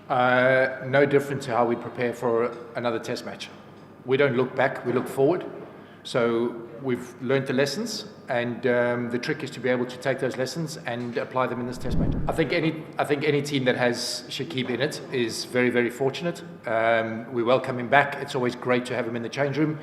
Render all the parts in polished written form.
No different to how we prepare for another test match. We don't look back, we look forward. So we've learned the lessons, and the trick is to be able to take those lessons and apply them in this test match. I think any team that has Shakib in it is very, very fortunate. We welcome him back. It's always great to have him in the change room.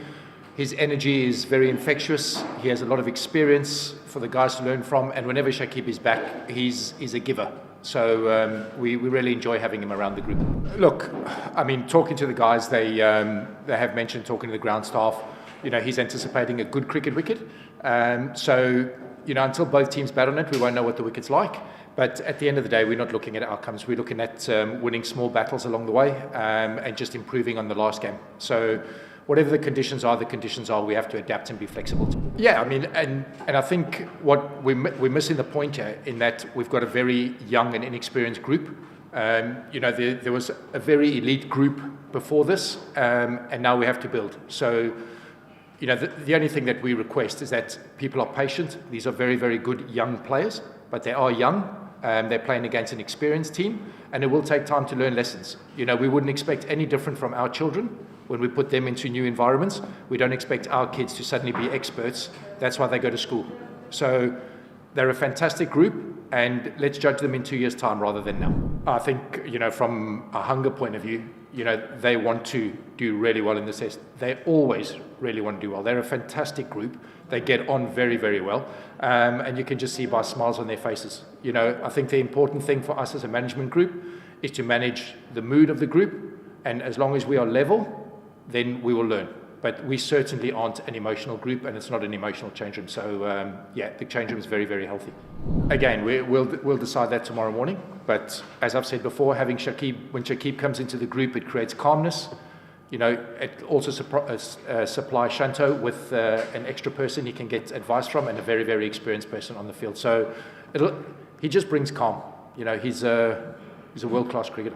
His energy is very infectious. He has a lot of experience for the guys to learn from, and whenever Shakib is back, he's a giver. So we really enjoy having him around the group. Look, I mean, talking to the guys, they have mentioned talking to the ground staff. He's anticipating a good cricket wicket. So until both teams bat on it, we won't know what the wicket's like. But at the end of the day, we're not looking at outcomes. We're looking at winning small battles along the way, and just improving on the last game. So whatever the conditions are, we have to adapt and be flexible. Yeah, I mean, and I think what we're missing the point here in that we've got a very young and inexperienced group. There was a very elite group before this, and now we have to build. So, the only thing that we request is that people are patient. These are very, very good young players, but they are young. They're playing against an experienced team, and it will take time to learn lessons. We wouldn't expect any different from our children. When we put them into new environments, we don't expect our kids to suddenly be experts. That's why they go to school. So they're a fantastic group, and let's judge them in 2 years' time rather than now. I think, from a hunger point of view, they want to do really well in this test. They always really want to do well. They're a fantastic group. They get on very, very well. And you can just see by smiles on their faces. I think the important thing for us as a management group is to manage the mood of the group. And as long as we are level, then we will learn. But we certainly aren't an emotional group, and it's not an emotional change room. So, the change room is very, very healthy. Again, we'll decide that tomorrow morning. But as I've said before, having Shakib, when Shakib comes into the group, it creates calmness. It also supplies Shanto with an extra person he can get advice from, and a very, very experienced person on the field. So he just brings calm. He's a world-class cricketer.